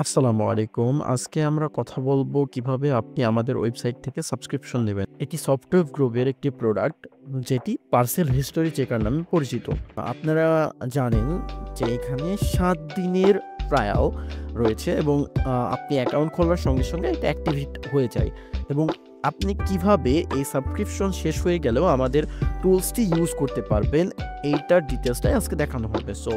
আসসালামু আলাইকুম। আজকে আমরা কথা বলব কিভাবে আপনি আমাদের ওয়েবসাইট থেকে সাবস্ক্রিপশন নেবেন। এটি সফটওয়্যার গ্রুপের একটি প্রোডাক্ট যেটি পার্সেল হিস্টোরি চেকার নামে পরিচিত। আপনারা জানেন যে এখানে ৭ দিনের ট্রায়াল রয়েছে এবং আপনি অ্যাকাউন্ট খোলার সঙ্গে, সঙ্গে এটা অ্যাক্টিভেট হয়ে যায় এবং আপনি কিভাবে এই সাবস্ক্রিপশন শেষ হয়ে গেলেও আমাদের টুলসটি ইউজ করতে পারবেন এইটার ডিটেইলসটাই আজকে দেখানো হবে। সো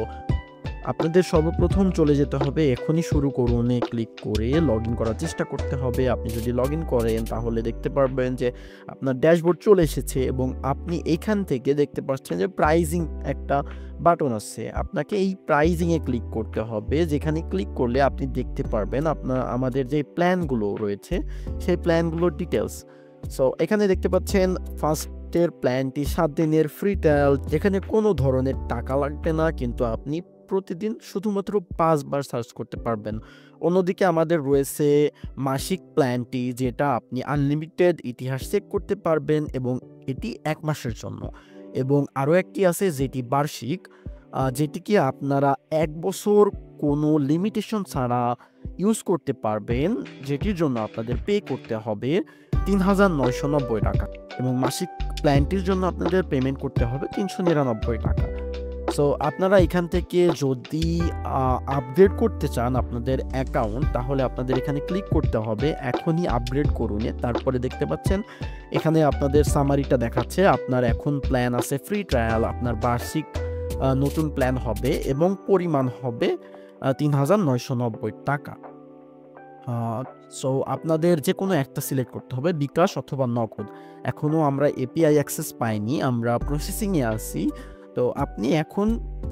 আপনাদের সর্বপ্রথম চলে যেতে হবে এখনই শুরু করুনে ক্লিক করে লগইন করার চেষ্টা করতে হবে। আপনি যদি লগইন করেন তাহলে দেখতে পারবেন যে আপনার ড্যাশবোর্ড চলে এসেছে এবং আপনি এখান থেকে দেখতে পাচ্ছেন যে প্রাইজিং একটা বাটন আছে। আপনাকে এই প্রাইজিং এ ক্লিক করতে হবে। যেখানে ক্লিক করলে আপনি দেখতে পারবেন আমাদের যে প্ল্যানগুলো রয়েছে সেই প্ল্যানগুলোর ডিটেইলস। সো এখানে দেখতে পাচ্ছেন ফার্স্টের প্ল্যানটি ৭ দিনের ফ্রি ট্রায়াল, যেখানে কোনো ধরনের টাকা লাগবে না, কিন্তু আপনি প্রতিদিন শুধুমাত্র ৫ বার সার্চ করতে পারবেন। অন্যদিকে আমাদের রয়েছে মাসিক প্ল্যানটি, যেটা আপনি আনলিমিটেড ইতিহাস চেক করতে পারবেন এবং এটি ১ মাসের জন্য। এবং আরও একটি আছে যেটি বার্ষিক, যেটিকে আপনারা ১ বছর কোনো লিমিটেশন ছাড়া ইউজ করতে পারবেন, যেটির জন্য আপনাদের পে করতে হবে ৳৩,৯৯০ এবং মাসিক প্ল্যানটির জন্য আপনাদের পেমেন্ট করতে হবে ৳৩৯৯ সো আপনারা এখান থেকে যদি আপগ্রেড করতে চান আপনাদের অ্যাকাউন্ট, তাহলে আপনাদের এখানে ক্লিক করতে হবে এখনই আপগ্রেড করুনে। তারপরে দেখতে পাচ্ছেন এখানে আপনাদের সামারিটা দেখাচ্ছে আপনার এখন প্ল্যান আছে ফ্রি ট্রায়াল, আপনার বার্ষিক নতুন প্ল্যান হবে এবং পরিমাণ হবে ৳৩,৯৯০। সো আপনাদের যেকোনো একটা সিলেক্ট করতে হবে, বিকাশ অথবা নগদ। এখনও আমরা এপিআই অ্যাক্সেস পাইনি, আমরা প্রসেসিং এ আছি। তো আপনি এখন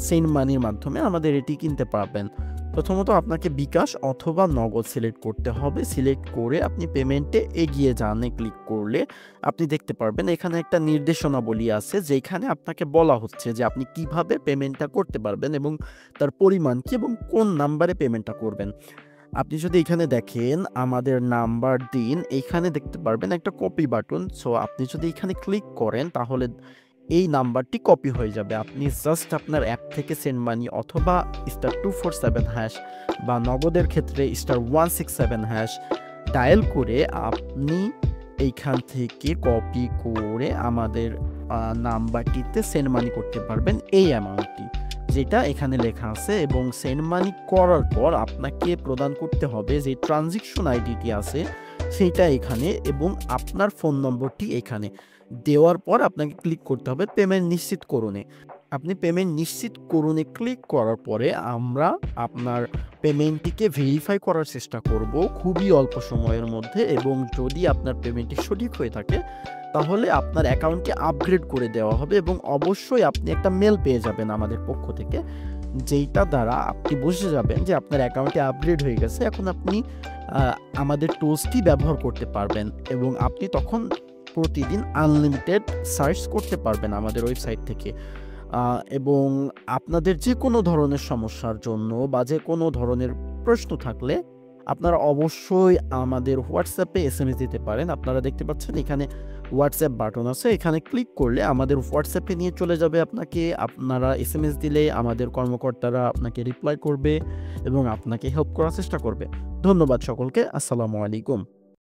সেন্ড মানির মাধ্যমে আমাদের এটি কিনতে পারবেন। প্রথমত আপনাকে বিকাশ অথবা নগদ সিলেক্ট করতে হবে। সিলেক্ট করে আপনি পেমেন্টে এগিয়ে যানে ক্লিক করলে আপনি দেখতে পারবেন এখানে একটা নির্দেশনাবলী আছে, যেখানে আপনাকে বলা হচ্ছে যে আপনি কিভাবে পেমেন্টটা করতে পারবেন এবং তার পরিমাণ কি এবং কোন নাম্বারে পেমেন্টটা করবেন। আপনি যদি এখানে দেখেন আমাদের নাম্বার দিন, এইখানে দেখতে পারবেন একটা কপি বাটন। সো আপনি যদি এখানে ক্লিক করেন তাহলে এই নাম্বারটি কপি হয়ে যাবে। আপনি জাস্ট আপনার অ্যাপ থেকে সেন্ড মানি অথবা *247# বা নগদের ক্ষেত্রে *167# ডায়াল করে আপনি এইখান থেকে কপি করে আমাদের নাম্বারটিতে সেন্ড মানি করতে পারবেন এই অ্যামাউন্টটি, যেটা এখানে লেখা আছে। এবং সেন্ড মানি করার পর আপনাকে প্রদান করতে হবে যে ট্রানজ্যাকশন আইডিটি আছে সেইটা এখানে এবং আপনার ফোন নম্বরটি এখানে দেওয়ার পর আপনাকে ক্লিক করতে হবে পেমেন্ট নিশ্চিত করুনে। আপনি পেমেন্ট নিশ্চিত করুনে ক্লিক করার পরে আমরা আপনার পেমেন্টটিকে ভেরিফাই করার চেষ্টা করব খুবই অল্প সময়ের মধ্যে, এবং যদি আপনার পেমেন্টটি সঠিক হয়ে থাকে তাহলে আপনার অ্যাকাউন্টটি আপগ্রেড করে দেওয়া হবে এবং অবশ্যই আপনি একটা মেল পেয়ে যাবেন আমাদের পক্ষ থেকে, যেইটা দ্বারা আপনি বুঝে যাবেন যে আপনার অ্যাকাউন্টটি আপগ্রেড হয়ে গেছে। এখন আপনি আমাদের টুলসটি ব্যবহার করতে পারবেন এবং আপনি তখন প্রতিদিন আনলিমিটেড সার্চ করতে পারবেন আমাদের ওয়েবসাইট থেকে। এবং আপনাদের যেকোনো ধরনের সমস্যার জন্য বা যেকোনো ধরনের প্রশ্ন থাকলে আপনারা অবশ্যই আমাদের হোয়াটসঅ্যাপে এসএমএস দিতে পারেন। আপনারা দেখতে পাচ্ছেন এখানে হোয়াটসঅ্যাপ বাটন আছে, এখানে ক্লিক করলে আমাদের হোয়াটসঅ্যাপে নিয়ে চলে যাবে আপনাকে। আপনারা এসএমএস দিলে আমাদের কর্মকর্তারা আপনাকে রিপ্লাই করবে এবং আপনাকে হেল্প করার চেষ্টা করবে। ধন্যবাদ সকলকে। আসসালামু আলাইকুম।